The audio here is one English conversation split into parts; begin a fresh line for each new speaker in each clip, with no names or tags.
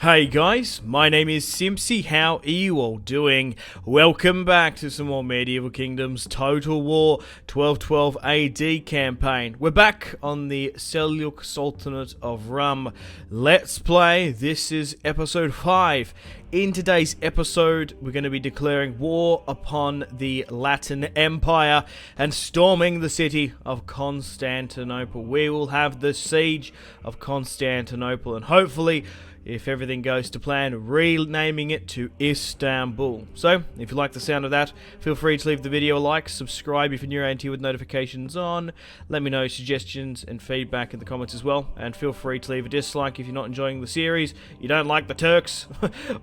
Hey guys, my name is Simpzy. How are you all doing? Welcome back to some more Medieval Kingdoms Total War 1212 AD campaign. We're back on the Seljuk Sultanate of Rum. Let's play. This is episode 5. In today's episode, we're going to be declaring war upon the Latin Empire and storming the city of Constantinople. We will have the siege of Constantinople and hopefully, if everything goes to plan, renaming it to Istanbul. So, if you like the sound of that, feel free to leave the video a like, subscribe if you're new around here with notifications on, let me know suggestions and feedback in the comments as well, and feel free to leave a dislike if you're not enjoying the series, you don't like the Turks,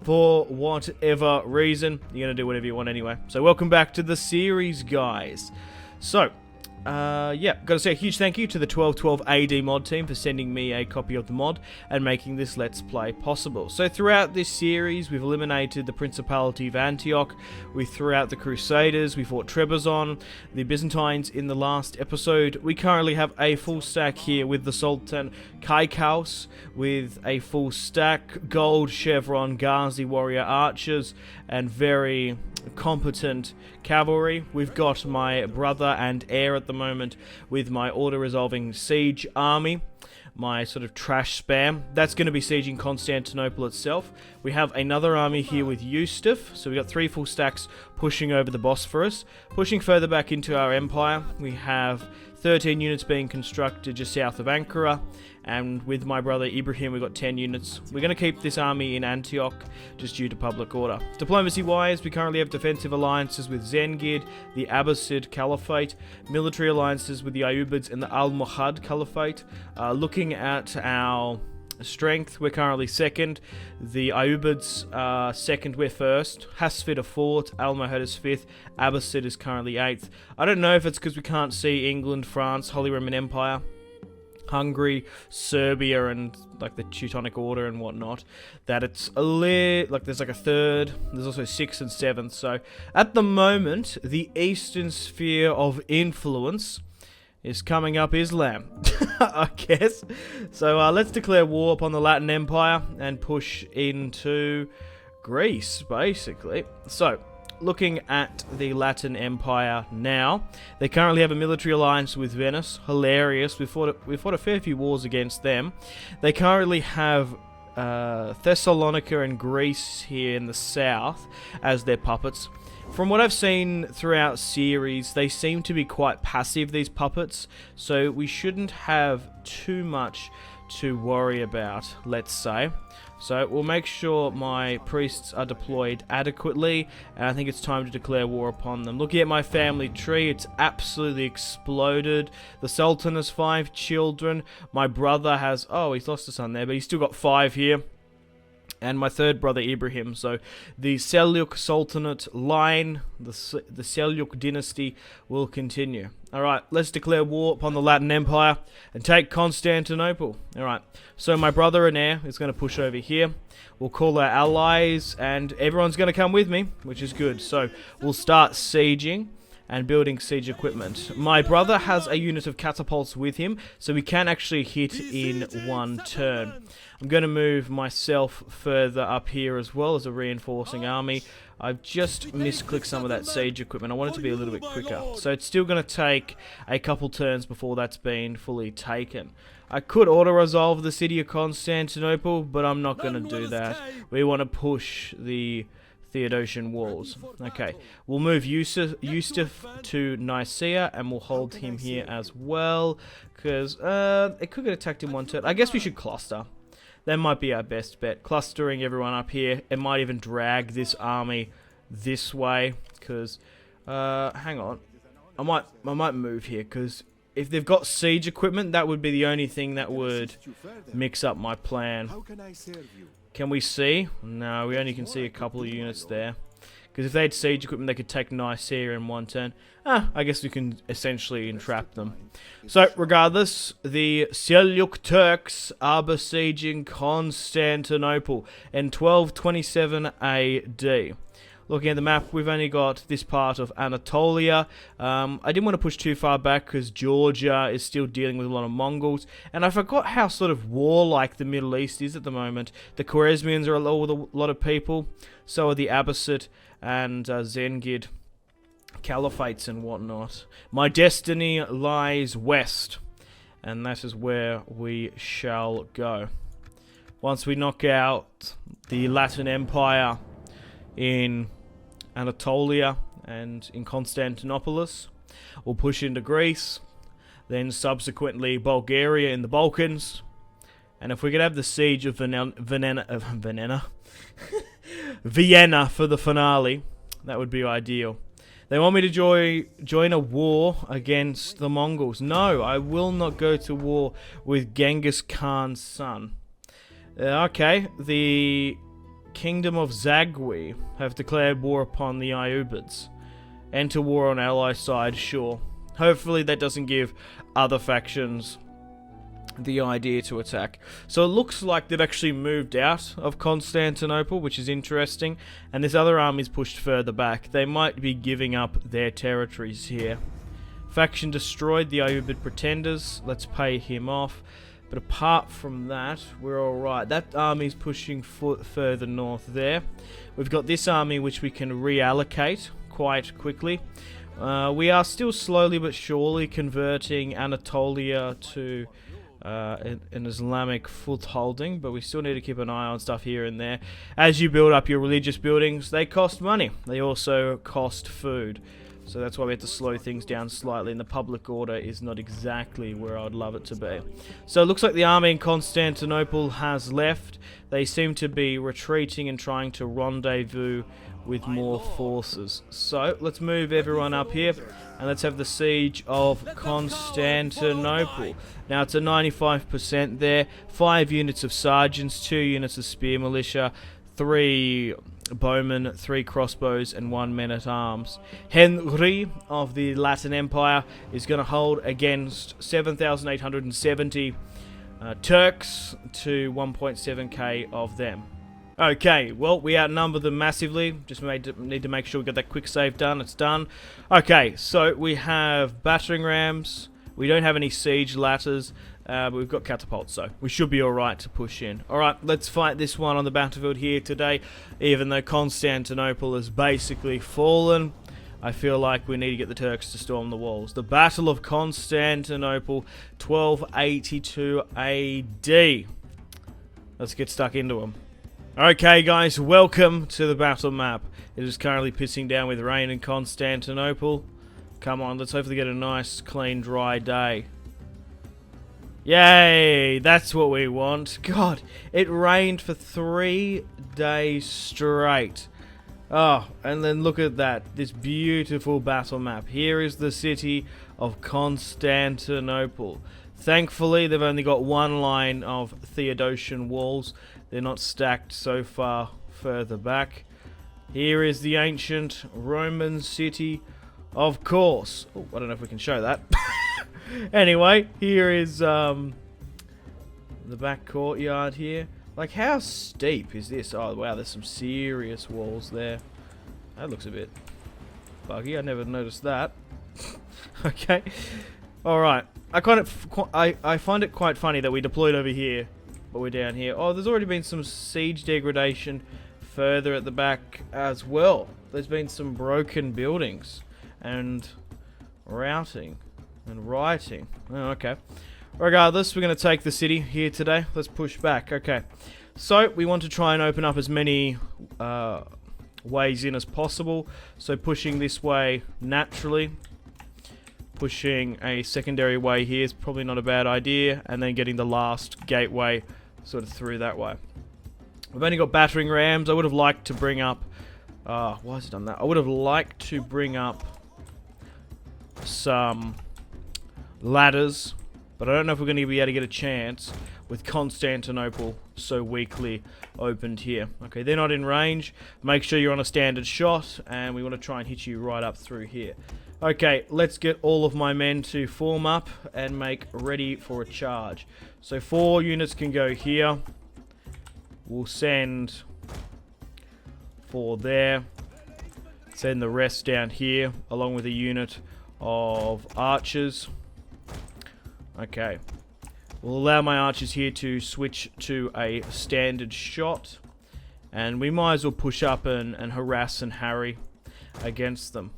for whatever reason, you're going to do whatever you want anyway. So welcome back to the series, guys. So, gotta say a huge thank you to the 1212 AD mod team for sending me a copy of the mod and making this Let's Play possible. So throughout this series, we've eliminated the Principality of Antioch, we threw out the Crusaders, we fought Trebizond, the Byzantines in the last episode. We currently have a full stack here with the Sultan Kaikous, with a full stack, gold, chevron, Ghazi warrior archers, and very competent cavalry. We've got my brother and heir at the moment with my auto-resolving siege army, my sort of trash spam. That's going to be sieging Constantinople itself. We have another army here with Yusuf, so we got 3 full stacks pushing over the Bosphorus. Pushing further back into our empire, we have 13 units being constructed just south of Ankara, and with my brother Ibrahim we've got 10 units. We're going to keep this army in Antioch just due to public order. Diplomacy wise, we currently have defensive alliances with Zengid, the Abbasid Caliphate, military alliances with the Ayyubids and the Almohad Caliphate. Looking at our strength, we're currently second. The Ayyubids are second, we're first. Hasfid are fourth, Almohad is fifth, Abbasid is currently 8th. I don't know if it's because we can't see England, France, Holy Roman Empire, Hungary, Serbia, and like the Teutonic Order and whatnot, that it's a like there's like a third, there's also 6th and 7th. So at the moment, the Eastern sphere of influence is coming up Islam, I guess. So let's declare war upon the Latin Empire and push into Greece, basically. So, looking at the Latin Empire now, they currently have a military alliance with Venice. Hilarious. We fought a fair few wars against them. They currently have Thessalonica and Greece here in the south as their puppets. From what I've seen throughout series, they seem to be quite passive, these puppets, so we shouldn't have too much to worry about, let's say. So we'll make sure my priests are deployed adequately, and I think it's time to declare war upon them. Looking at my family tree, it's absolutely exploded. The Sultan has 5 children. My brother has, oh, he's lost a son there, but he's still got 5 here. And my third brother Ibrahim. So the Seljuk Sultanate line, the Seljuk dynasty, will continue. Alright, let's declare war upon the Latin Empire and take Constantinople. Alright, so my brother and heir is going to push over here. We'll call our allies and everyone's going to come with me, which is good. So we'll start sieging and building siege equipment. My brother has a unit of catapults with him, so we can actually hit in one turn. I'm going to move myself further up here as well as a reinforcing army. I've just misclicked some of that siege equipment. I want it to be a little bit quicker. So it's still going to take a couple turns before that's been fully taken. I could auto-resolve the city of Constantinople, but I'm not going to do that. We want to push the Theodosian walls. Okay, we'll move Yusuf to Nicaea and we'll hold him here as well, because it could get attacked in one turn. I guess we should cluster. That might be our best bet. Clustering everyone up here. It might even drag this army this way, because hang on, I might move here, because if they've got siege equipment, that would be the only thing that would mix up my plan. Can we see? No, we only can see a couple of units there. Because if they had siege equipment, they could take Nicaea in one turn. I guess we can essentially entrap them. So, regardless, the Seljuk Turks are besieging Constantinople in 1227 AD. looking at the map, we've only got this part of Anatolia. I didn't want to push too far back because Georgia is still dealing with a lot of Mongols. And I forgot how sort of warlike the Middle East is at the moment. The Khwarezmians are a lot of people. So are the Abbasid and Zengid caliphates and whatnot. My destiny lies west. And that is where we shall go. Once we knock out the Latin Empire in Anatolia and in Constantinople, we'll push into Greece, then subsequently Bulgaria in the Balkans, and if we could have the siege of Vienna for the finale, that would be ideal. They want me to join a war against the Mongols. No, I will not go to war with Genghis Khan's son. Okay, the Kingdom of Zagwe have declared war upon the Ayyubids. Enter war on ally side, sure. Hopefully that doesn't give other factions the idea to attack. So it looks like they've actually moved out of Constantinople, which is interesting, and this other army's pushed further back. They might be giving up their territories here. Faction destroyed the Ayyubid pretenders. Let's pay him off. But apart from that, we're alright. That army's pushing further north there. We've got this army which we can reallocate quite quickly. We are still slowly but surely converting Anatolia to an Islamic footholding, but we still need to keep an eye on stuff here and there. As you build up your religious buildings, they cost money. They also cost food. So that's why we have to slow things down slightly, and the public order is not exactly where I'd love it to be. So it looks like the army in Constantinople has left. They seem to be retreating and trying to rendezvous with more forces. So let's move everyone up here and let's have the siege of Constantinople. Now it's a 95% there. 5 units of sergeants, 2 units of spear militia, 3 bowmen, 3 crossbows, and 1 man-at-arms. Henry of the Latin Empire is going to hold against 7,870 Turks to 1.7k of them. Okay, well, we outnumber them massively. Just need to make sure we got that quick save done. It's done. Okay, so we have battering rams. We don't have any siege ladders, but we've got catapults, so we should be alright to push in. Alright, let's fight this one on the battlefield here today. Even though Constantinople has basically fallen, I feel like we need to get the Turks to storm the walls. The Battle of Constantinople, 1282 AD. Let's get stuck into them. Okay guys, welcome to the battle map. It is currently pissing down with rain in Constantinople. Come on, let's hopefully get a nice, clean, dry day. Yay, that's what we want. God, it rained for 3 days straight. Oh, and then look at that, this beautiful battle map. Here is the city of Constantinople. Thankfully, they've only got 1 line of Theodosian walls. They're not stacked so far further back. Here is the ancient Roman city, of course. Oh, I don't know if we can show that. Anyway, here is the back courtyard here. Like, how steep is this? Oh, wow, there's some serious walls there. That looks a bit buggy. I never noticed that. Okay. Alright. I find it quite funny that we deployed over here, but we're down here. Oh, there's already been some siege degradation further at the back as well. There's been some broken buildings and routing and writing. Oh, okay. Regardless, we're going to take the city here today. Let's push back. Okay. So, we want to try and open up as many ways in as possible. So, pushing this way naturally. Pushing a secondary way here is probably not a bad idea. And then getting the last gateway sort of through that way. We've only got battering rams. I would have liked to bring up... why has it done that? I would have liked to bring up some ladders, but I don't know if we're going to be able to get a chance with Constantinople so weakly opened here. Okay, they're not in range. Make sure you're on a standard shot, and we want to try and hit you right up through here. Okay, let's get all of my men to form up and make ready for a charge. So 4 units can go here. We'll send 4 there. Send the rest down here, along with a unit of archers. Okay. We'll allow my archers here to switch to a standard shot. And we might as well push up and harass and harry against them.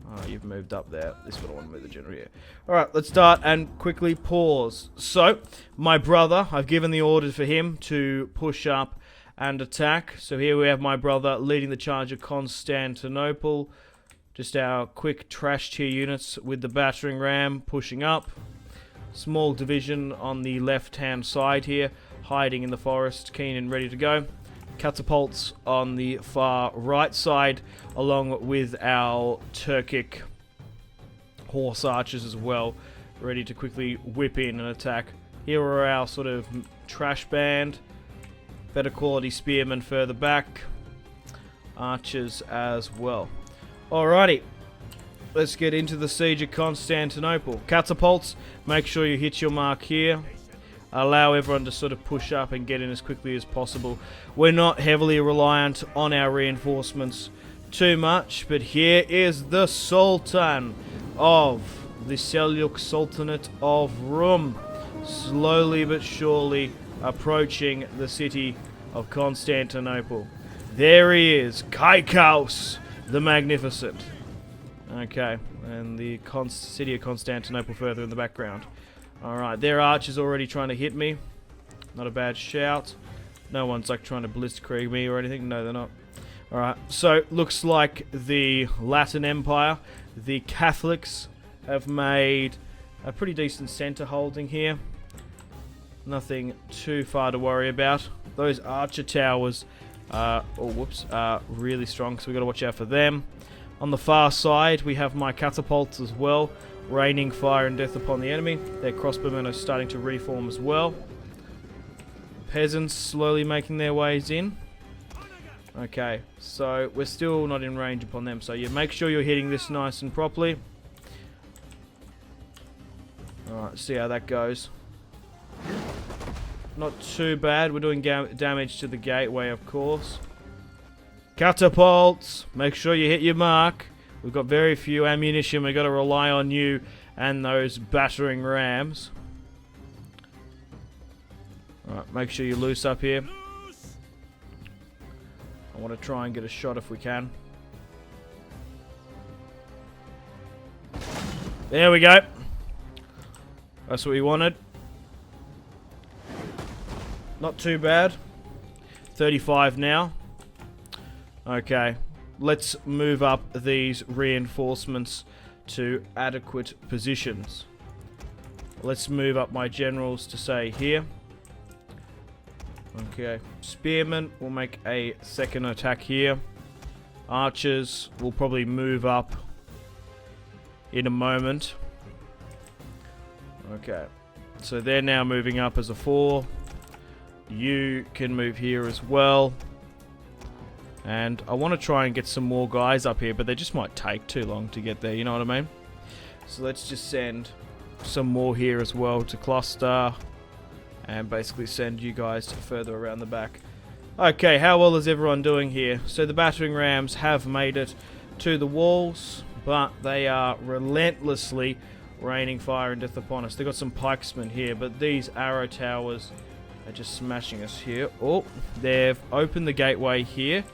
Oh, you've moved up there. This is what I want to move the general here. Alright, let's start and quickly pause. So, my brother, I've given the order for him to push up and attack. So here we have my brother leading the charge of Constantinople. Just our quick trash tier units with the battering ram pushing up. Small division on the left-hand side here, hiding in the forest, keen and ready to go. Catapults on the far right side, along with our Turkic horse archers as well, ready to quickly whip in and attack. Here are our sort of trash band, better quality spearmen further back, archers as well. Alrighty, let's get into the siege of Constantinople. Catapults, make sure you hit your mark here. Allow everyone to sort of push up and get in as quickly as possible. We're not heavily reliant on our reinforcements too much, but here is the Sultan of the Seljuk Sultanate of Rum, slowly but surely approaching the city of Constantinople. There he is, Kaikous the Magnificent. Okay, and the city of Constantinople further in the background. Alright, their archers already trying to hit me. Not a bad shout. No one's like trying to blitzkrieg me or anything. No, they're not. Alright, so looks like the Latin Empire, the Catholics, have made a pretty decent center holding here. Nothing too far to worry about. Those archer towers are really strong, so we got to watch out for them. On the far side, we have my catapults as well, raining fire and death upon the enemy. Their crossbowmen are starting to reform as well. Peasants slowly making their ways in. Okay, so we're still not in range upon them, so you make sure you're hitting this nice and properly. Alright, see how that goes. Not too bad. We're doing damage to the gateway, of course. Catapults! Make sure you hit your mark. We've got very few ammunition. We've got to rely on you and those battering rams. Alright, make sure you loose up here. I want to try and get a shot if we can. There we go. That's what we wanted. Not too bad. 35 now. Okay. Let's move up these reinforcements to adequate positions. Let's move up my generals to say here. Okay. Spearmen will make a second attack here. Archers will probably move up in a moment. Okay. So they're now moving up as a 4. You can move here as well. And I want to try and get some more guys up here, but they just might take too long to get there, you know what I mean? So let's just send some more here as well to cluster. And basically send you guys further around the back. Okay, how well is everyone doing here? So the battering rams have made it to the walls, but they are relentlessly raining fire and death upon us. They've got some pikesmen here, but these arrow towers are just smashing us here. Oh, they've opened the gateway here,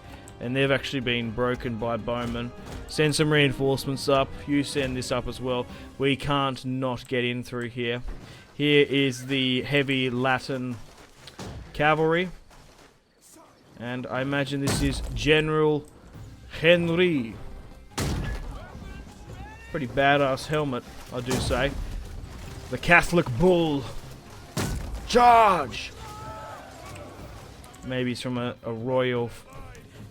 and they've actually been broken by bowmen. Send some reinforcements up. You send this up as well. We can't not get in through here. Here is the heavy Latin cavalry. And I imagine this is General Henry. Pretty badass helmet, I do say. The Catholic Bull. Charge! Maybe he's from a royal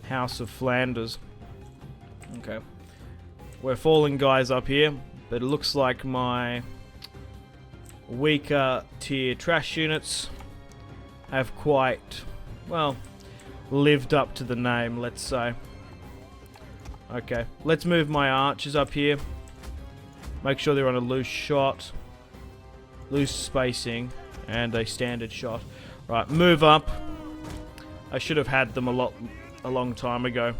house of Flanders. Okay. We're falling guys up here, but it looks like my weaker tier trash units have quite, well, lived up to the name, let's say. Okay, let's move my archers up here. Make sure they're on a loose shot, loose spacing, and a standard shot. Right, move up. I should have had them a long time ago.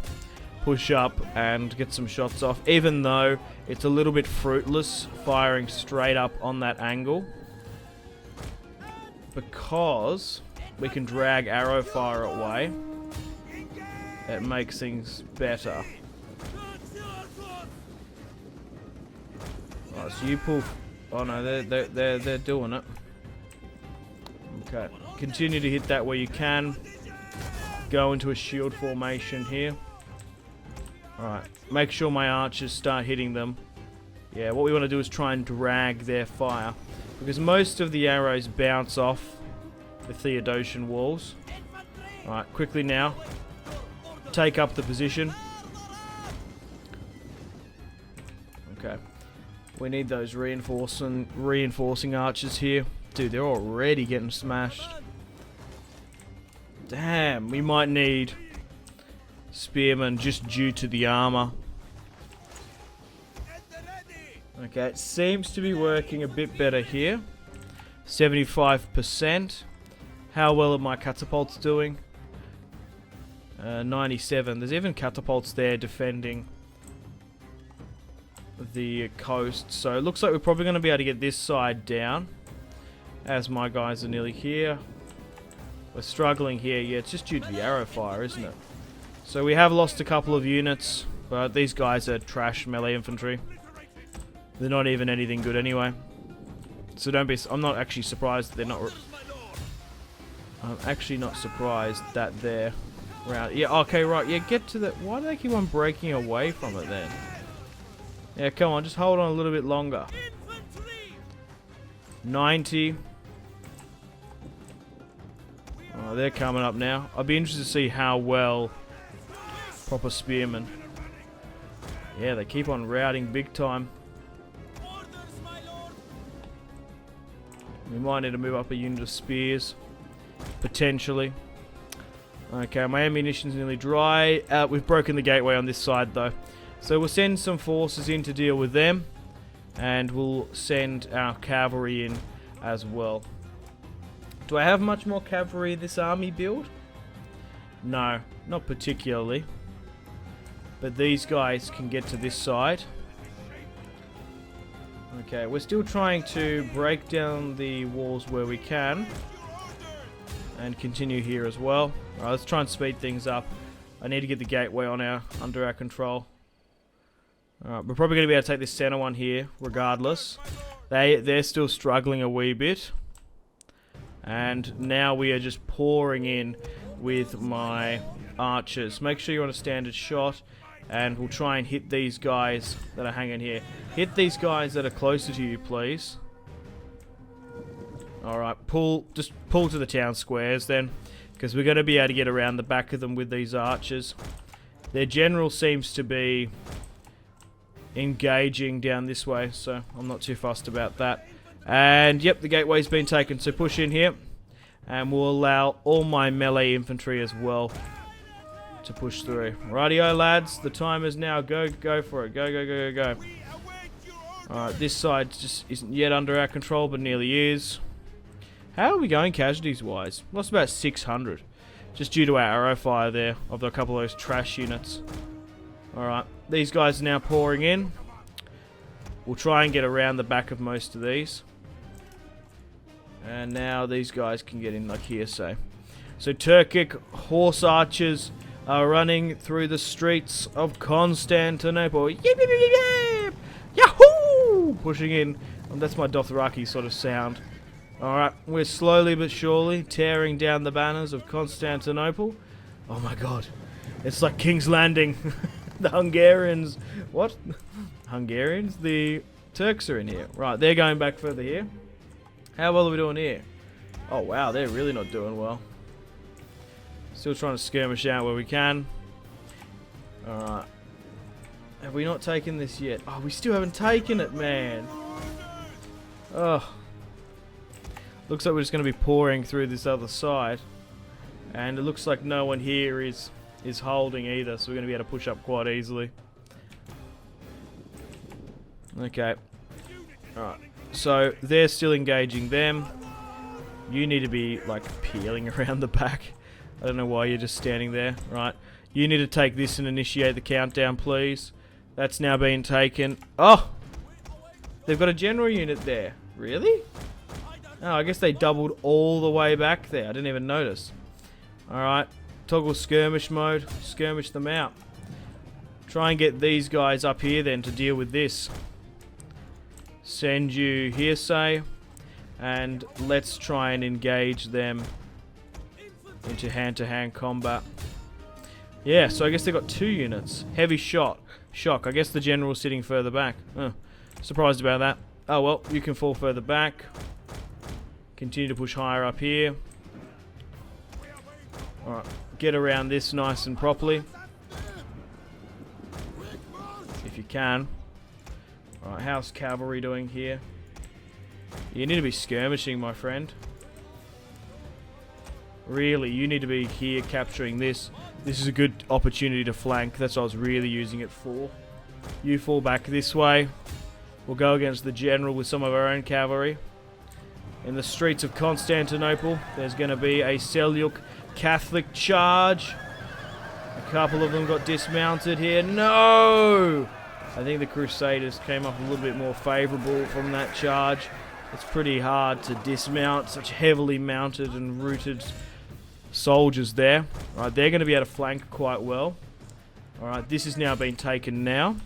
push up and get some shots off, even though it's a little bit fruitless firing straight up on that angle, because we can drag arrow fire away. It makes things better. Oh, so you pull. Oh no, they're doing it. Okay, continue to hit that where you can. Go into a shield formation here. Alright, make sure my archers start hitting them. Yeah, what we want to do is try and drag their fire, because most of the arrows bounce off the Theodosian walls. Alright, quickly now. Take up the position. Okay. We need those reinforcing archers here. Dude, they're already getting smashed. Damn, we might need spearmen just due to the armor. Okay, it seems to be working a bit better here. 75%. How well are my catapults doing? 97. There's even catapults there defending the coast. So it looks like we're probably going to be able to get this side down, as my guys are nearly here. We're struggling here. Yeah, it's just due to the arrow fire, isn't it? So we have lost a couple of units, but these guys are trash melee infantry. They're not even anything good anyway. So don't be... I'm not actually surprised that they're not... I'm actually not surprised that they're... Round. Yeah, okay, right. Yeah, get to the... Why do they keep on breaking away from it then? Yeah, come on. Just hold on a little bit longer. 90. Oh, they're coming up now. I'll be interested to see how well proper spearmen. Yeah, they keep on routing big time. We might need to move up a unit of spears. Potentially. Okay, my ammunition's nearly dry. We've broken the gateway on this side though. So we'll send some forces in to deal with them. And we'll send our cavalry in as well. Do I have much more cavalry this army build? No, not particularly. But these guys can get to this side. Okay, we're still trying to break down the walls where we can. And continue here as well. Alright, let's try and speed things up. I need to get the gateway under our control. Alright, we're probably going to be able to take this center one here, regardless. They're still struggling a wee bit. And now we are just pouring in with my archers. Make sure you're on a standard shot. And we'll try and hit these guys that are hanging here. Hit these guys that are closer to you, please. Alright, just pull to the town squares then. Because we're going to be able to get around the back of them with these archers. Their general seems to be engaging down this way, so I'm not too fussed about that. And yep, the gateway's been taken, so push in here. And we'll allow all my melee infantry as well to push through. Rightio lads, the time is now. Go for it. Go. Alright, this side just isn't yet under our control, but nearly is. How are we going casualties wise? Lost about 600. Just due to our arrow fire there of a couple of those trash units. Alright, these guys are now pouring in. We'll try and get around the back of most of these. And now these guys can get in like here, so. So Turkic horse archers are running through the streets of Constantinople. Yip, yip, yip, yip. Yahoo! Pushing in. That's my Dothraki sort of sound. Alright, we're slowly but surely tearing down the banners of Constantinople. Oh my god. It's like King's Landing. The Hungarians... What? Hungarians? The Turks are in here. Right, they're going back further here. How well are we doing here? Oh wow, they're really not doing well. Still trying to skirmish out where we can. Alright. Have we not taken this yet? Oh, we still haven't taken it, man. Oh. Looks like we're just going to be pouring through this other side. And it looks like no one here is holding either, so we're going to be able to push up quite easily. Okay. Alright. So, they're still engaging them. You need to be, like, peeling around the back. I don't know why you're just standing there. Right. You need to take this and initiate the countdown, please. That's now been taken. Oh! They've got a general unit there. Really? Oh, I guess they doubled all the way back there. I didn't even notice. Alright. Toggle skirmish mode. Skirmish them out. Try and get these guys up here then to deal with this. Send you hearsay. And let's try and engage them into hand-to-hand combat. Yeah, so I guess they've got 2 units. Heavy shot. Shock. I guess the general's sitting further back. Surprised about that. Oh well, you can fall further back. Continue to push higher up here. Alright, get around this nice and properly. If you can. Alright, how's cavalry doing here? You need to be skirmishing, my friend. Really, you need to be here capturing this. This is a good opportunity to flank. That's what I was really using it for. You fall back this way. We'll go against the general with some of our own cavalry. In the streets of Constantinople, there's going to be a Seljuk Catholic charge. A couple of them got dismounted here. No! I think the Crusaders came up a little bit more favourable from that charge. It's pretty hard to dismount such heavily mounted and rooted soldiers there. Alright, they're going to be able to flank quite well. Alright, this has now been taken now.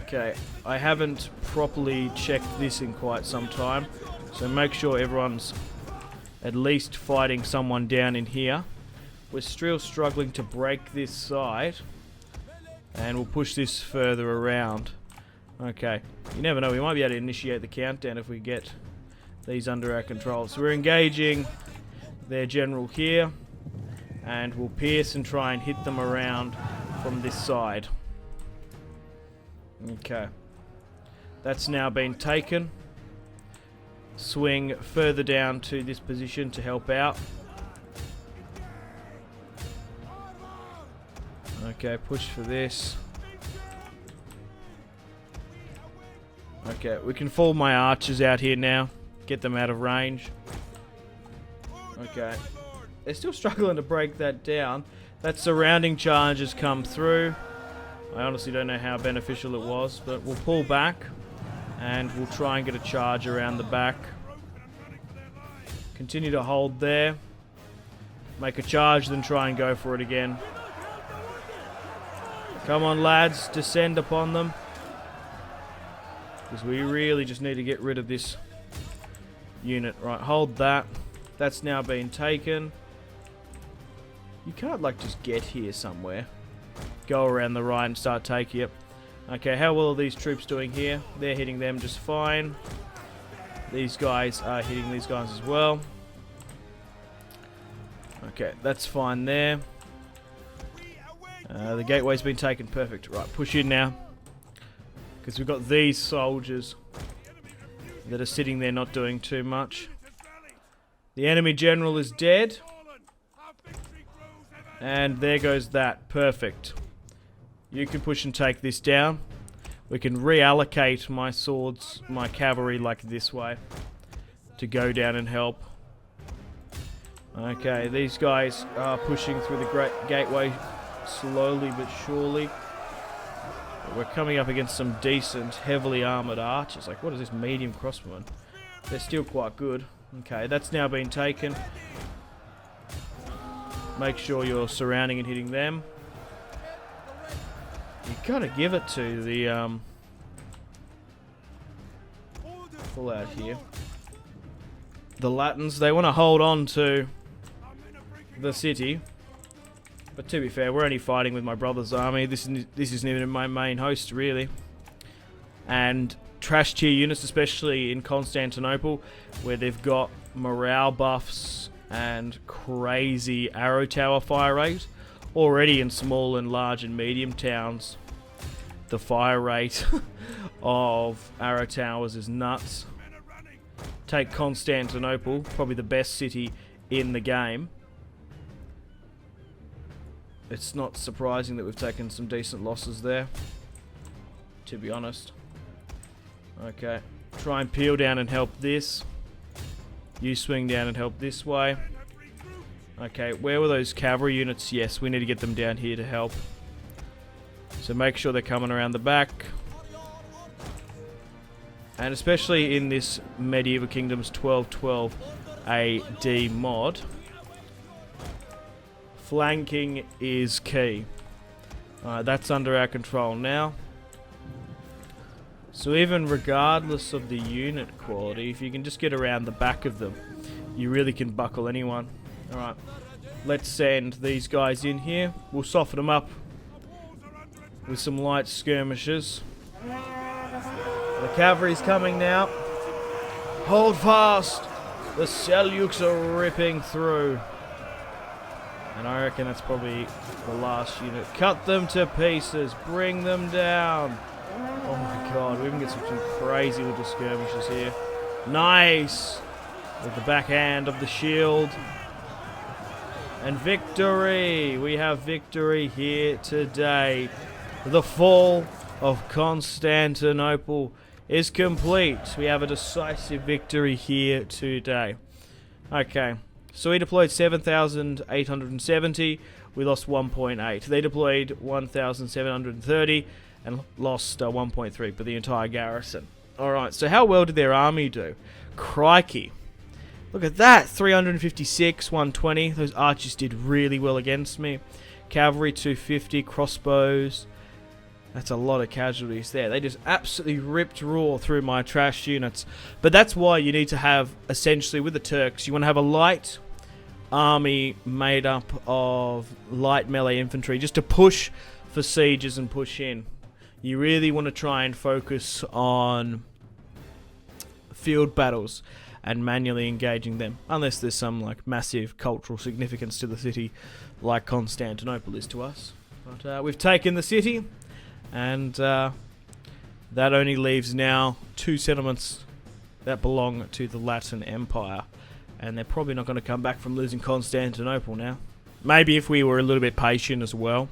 Okay, I haven't properly checked this in quite some time, so make sure everyone's at least fighting someone down in here. We're still struggling to break this side, and we'll push this further around. Okay, you never know, we might be able to initiate the countdown if we get these under our control. So we're engaging their general here, and we'll pierce and try and hit them around from this side. Okay, that's now been taken. Swing further down to this position to help out. Okay, push for this. Okay, we can fall my archers out here now. Get them out of range. Okay. They're still struggling to break that down. That surrounding charge has come through. I honestly don't know how beneficial it was, but we'll pull back and we'll try and get a charge around the back. Continue to hold there. Make a charge, then try and go for it again. Come on, lads, descend upon them. Because we really just need to get rid of this unit. Right, hold that. That's now been taken. You can't, like, just get here somewhere. Go around the right and start taking it. Okay, how well are these troops doing here? They're hitting them just fine. These guys are hitting these guys as well. Okay, that's fine there. The gateway's been taken. Perfect. Right, push in now. Because we've got these soldiers that are sitting there not doing too much. The enemy general is dead. And there goes that. Perfect. You can push and take this down. We can reallocate my swords, my cavalry like this way to go down and help. Okay, these guys are pushing through the great gateway slowly but surely. We're coming up against some decent, heavily armoured archers. Like, what is this medium crossbowmen? They're still quite good. Okay, that's now been taken. Make sure you're surrounding and hitting them. You gotta give it to the pull out here. The Latins, they want to hold on to the city. But to be fair, we're only fighting with my brother's army. This isn't even my main host, really. And trash tier units, especially in Constantinople, where they've got morale buffs and crazy arrow tower fire rate. Already in small and large and medium towns, the fire rate of arrow towers is nuts. Take Constantinople, probably the best city in the game. It's not surprising that we've taken some decent losses there, to be honest. Okay, try and peel down and help this. You swing down and help this way. Okay, where were those cavalry units? Yes, we need to get them down here to help. So make sure they're coming around the back. And especially in this Medieval Kingdoms 1212 AD mod, flanking is key. Alright, that's under our control now. So even regardless of the unit quality, if you can just get around the back of them, you really can buckle anyone. Alright, let's send these guys in here. We'll soften them up with some light skirmishes. The cavalry's coming now. Hold fast! The Seljuks are ripping through. And I reckon that's probably the last unit. Cut them to pieces. Bring them down. Oh my god, we can get some crazy little skirmishes here. Nice! With the backhand of the shield. And victory! We have victory here today. The fall of Constantinople is complete. We have a decisive victory here today. Okay, so we deployed 7,870. We lost 1.8. They deployed 1,730 and lost 1.3 for the entire garrison. Alright, so how well did their army do? Crikey. Look at that, 356, 120. Those archers did really well against me. Cavalry 250, crossbows. That's a lot of casualties there. They just absolutely ripped raw through my trash units. But that's why you need to have, essentially, with the Turks, you want to have a light army made up of light melee infantry, just to push for sieges and push in. You really want to try and focus on field battles and manually engaging them, unless there's some like massive cultural significance to the city like Constantinople is to us. But we've taken the city, and that only leaves now 2 settlements that belong to the Latin Empire, and they're probably not going to come back from losing Constantinople now. Maybe if we were a little bit patient as well,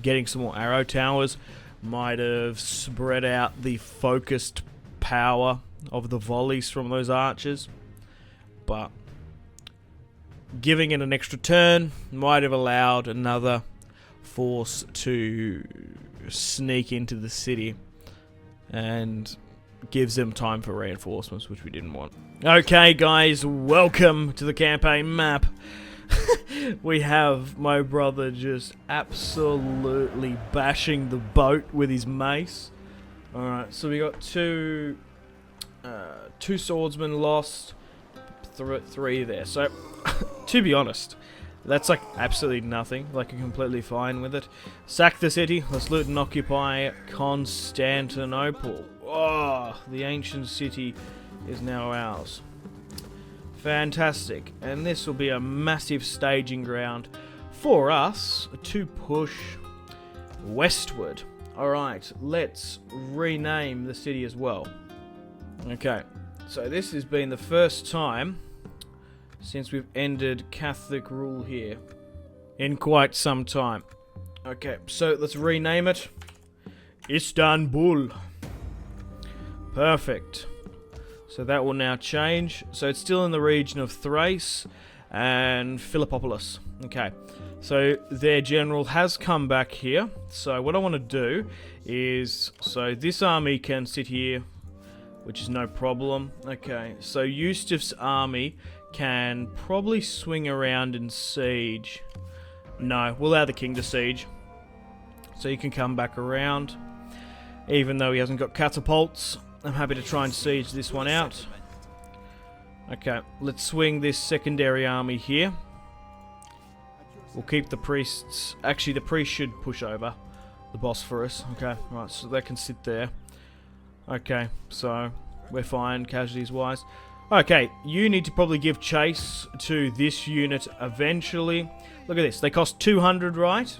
getting some more arrow towers might have spread out the focused power of the volleys from those archers, but giving it an extra turn might have allowed another force to sneak into the city and gives them time for reinforcements, which we didn't want. Okay guys, welcome to the campaign map. We have my brother just absolutely bashing the boat with his mace. Alright, so we got two swordsmen lost, three there. So, to be honest, that's like absolutely nothing. Like, I'm completely fine with it. Sack the city. Let's loot and occupy Constantinople. Oh, the ancient city is now ours. Fantastic. And this will be a massive staging ground for us to push westward. Alright, let's rename the city as well. Okay, so this has been the first time since we've ended Catholic rule here in quite some time. Okay, so let's rename it Istanbul. Perfect. So that will now change. So it's still in the region of Thrace and Philippopolis. Okay, so their general has come back here. So what I want to do is, so this army can sit here, which is no problem. Okay, so Yusuf's army can probably swing around and siege. No, we'll allow the king to siege. So you can come back around. Even though he hasn't got catapults, I'm happy to try and siege this one out. Okay, let's swing this secondary army here. We'll keep the priests. Actually, the priests should push over the Bosphorus. Okay, right, so they can sit there. Okay, so we're fine casualties wise. Okay, you need to probably give chase to this unit eventually. Look at this, they cost 200, right?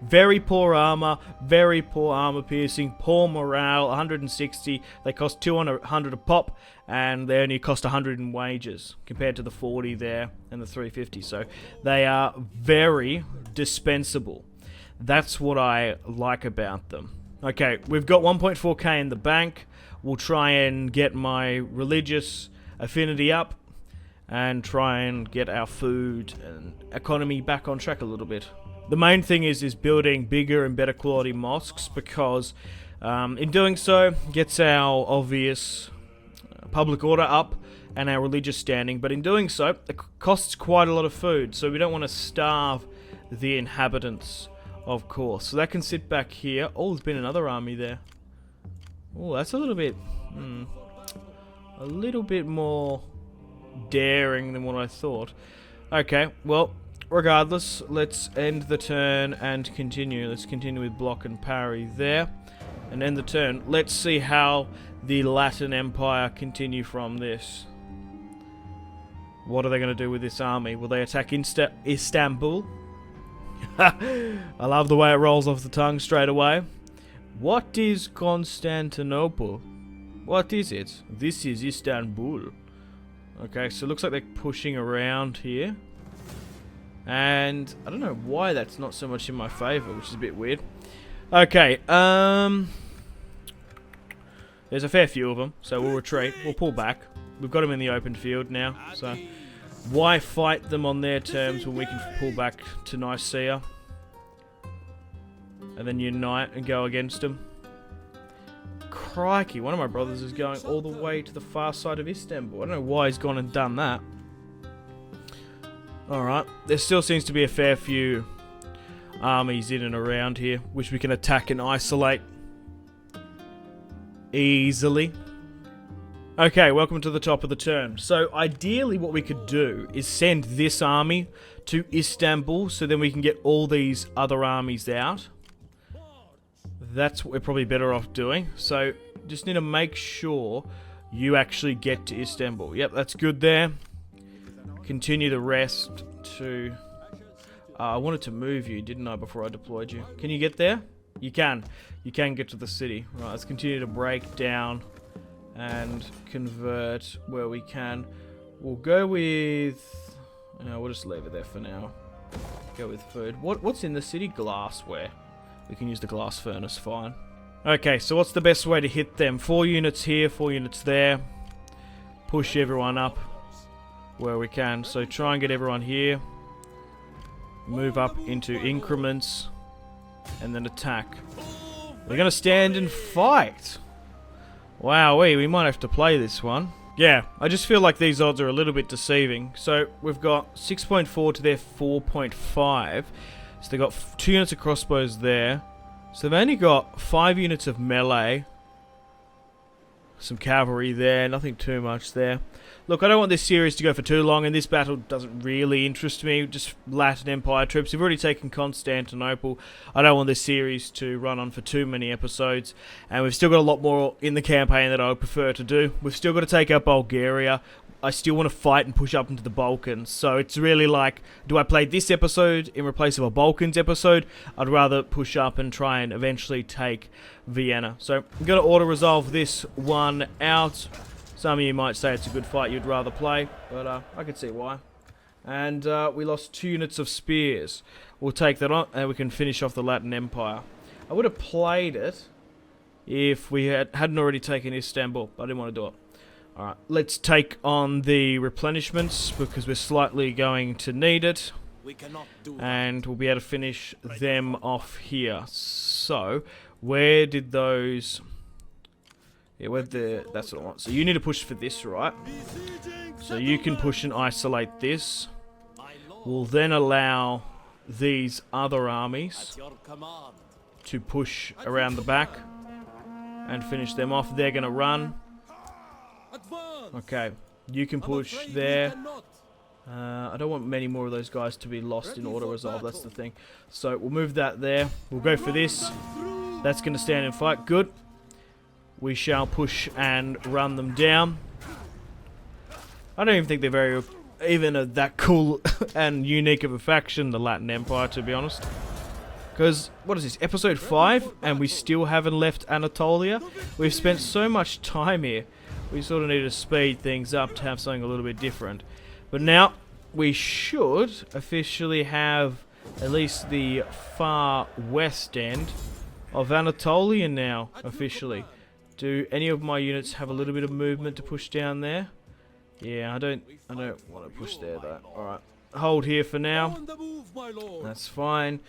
Very poor armor piercing, poor morale, 160. They cost 200 a pop, and they only cost 100 in wages compared to the 40 there and the 350. So they are very dispensable. That's what I like about them. Okay, we've got 1.4k in the bank. We'll try and get my religious affinity up. and try and get our food and economy back on track a little bit. The main thing is building bigger and better quality mosques, because in doing so gets our obvious public order up and our religious standing, but in doing so it costs quite a lot of food, so we don't want to starve the inhabitants, of course. So that can sit back here. Oh, there's been another army there. Oh, that's a little bit more daring than what I thought. Okay, well, regardless, let's end the turn and continue. Let's continue with block and parry there and end the turn. Let's see how the Latin Empire continue from this. What are they going to do with this army? Will they attack Istanbul? I love the way it rolls off the tongue straight away. What is Constantinople? What is it? This is Istanbul. Okay, so it looks like they're pushing around here. And I don't know why that's not so much in my favor, which is a bit weird. Okay, there's a fair few of them, so we'll retreat. We'll pull back. We've got them in the open field now, so why fight them on their terms when we can pull back to Nicaea and then unite and go against them? Crikey, one of my brothers is going all the way to the far side of Istanbul. I don't know why he's gone and done that. Alright, there still seems to be a fair few armies in and around here, which we can attack and isolate easily. Okay, welcome to the top of the turn. So ideally what we could do is send this army to Istanbul, so then we can get all these other armies out. That's what we're probably better off doing. So just need to make sure you actually get to Istanbul. Yep, that's good there. Continue the rest to... I wanted to move you, didn't I, before I deployed you? Can you get there? You can. You can get to the city. Right, let's continue to break down and convert where we can. We'll go with... No, we'll just leave it there for now. Go with food. What's in the city? Glassware. We can use the glass furnace, fine. Okay, so what's the best way to hit them? 4 units here, 4 units there. Push everyone up where we can. So try and get everyone here. Move up into increments. And then attack. We're going to stand and fight. Wowee, we might have to play this one. Yeah, I just feel like these odds are a little bit deceiving. So we've got 6.4 to their 4.5. So they've got 2 units of crossbows there. So they've only got 5 units of melee. Some cavalry there, nothing too much there. Look, I don't want this series to go for too long, and this battle doesn't really interest me. Just Latin Empire troops. We've already taken Constantinople. I don't want this series to run on for too many episodes. And we've still got a lot more in the campaign that I would prefer to do. We've still got to take out Bulgaria. I still want to fight and push up into the Balkans. So it's really like, do I play this episode in replace of a Balkans episode? I'd rather push up and try and eventually take Vienna. So I'm going to auto-resolve this one out. Some of you might say it's a good fight you'd rather play, but I can see why. And we lost 2 units of spears. We'll take that on, and we can finish off the Latin Empire. I would have played it if we hadn't already taken Istanbul, but I didn't want to do it. Alright, let's take on the replenishments, because we're slightly going to need it. And we'll be able to finish them off here. So, where did those... Yeah, that's what I want. So you need to push for this, right? So you can push and isolate this. We'll then allow these other armies to push around the back and finish them off. They're going to run. Okay, you can push there. I don't want many more of those guys to be lost in auto-resolve, that's the thing. So we'll move that there. We'll go for this. That's going to stand and fight. Good. We shall push and run them down. I don't even think they're very even that cool and unique of a faction, the Latin Empire, to be honest. Because, what is this, episode 5? And we still haven't left Anatolia? We've spent so much time here. We sort of need to speed things up to have something a little bit different. But now, we should officially have at least the far west end of Anatolia now, officially. Do any of my units have a little bit of movement to push down there? Yeah, I don't want to push there though. Alright. Hold here for now. That's fine.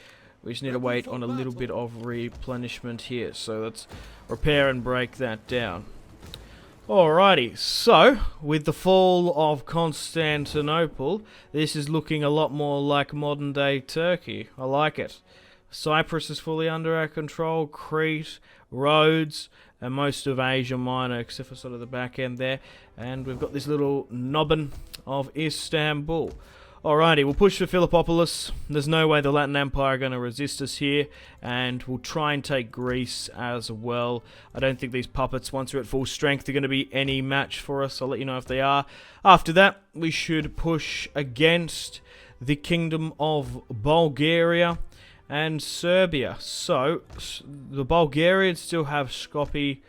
We just need to wait on a little bit of replenishment here. So let's repair and break that down. Alrighty, so with the fall of Constantinople, this is looking a lot more like modern day Turkey. I like it. Cyprus is fully under our control, Crete, Rhodes, and most of Asia Minor, except for sort of the back end there. And we've got this little nobbin of Istanbul. Alrighty, we'll push for Philippopolis. There's no way the Latin Empire are going to resist us here. And we'll try and take Greece as well. I don't think these puppets, once they're at full strength, are going to be any match for us. I'll let you know if they are. After that, we should push against the Kingdom of Bulgaria and Serbia. So, the Bulgarians still have Skopje.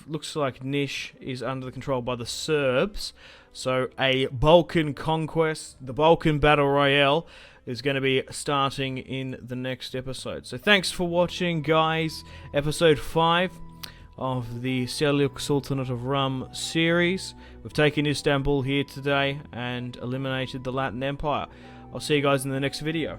Looks like Niš is under the control by the Serbs. So a Balkan conquest, the Balkan Battle Royale, is going to be starting in the next episode. So thanks for watching, guys. Episode 5 of the Seljuk Sultanate of Rum series. We've taken Istanbul here today and eliminated the Latin Empire. I'll see you guys in the next video.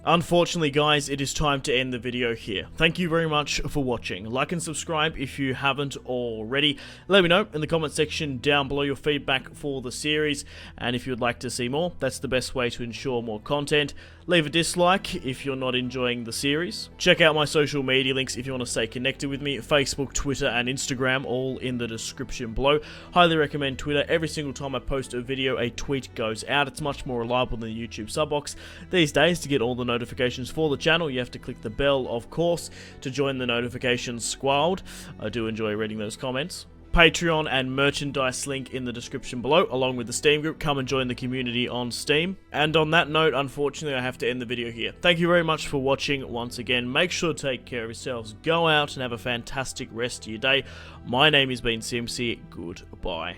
Unfortunately, guys, it is time to end the video here. Thank you very much for watching. Like and subscribe if you haven't already. Let me know in the comment section down below your feedback for the series, and if you would like to see more, that's the best way to ensure more content. Leave a dislike if you're not enjoying the series. Check out my social media links if you want to stay connected with me. Facebook, Twitter, and Instagram, all in the description below. Highly recommend Twitter. Every single time I post a video, a tweet goes out. It's much more reliable than the YouTube sub box. These days, to get all the notifications for the channel, you have to click the bell, of course, to join the notifications squad. I do enjoy reading those comments. Patreon and merchandise link in the description below, along with the Steam group. Come and join the community on Steam. And on that note, unfortunately, I have to end the video here. Thank you very much for watching once again. Make sure to take care of yourselves. Go out and have a fantastic rest of your day. My name has been Simpzy. Goodbye.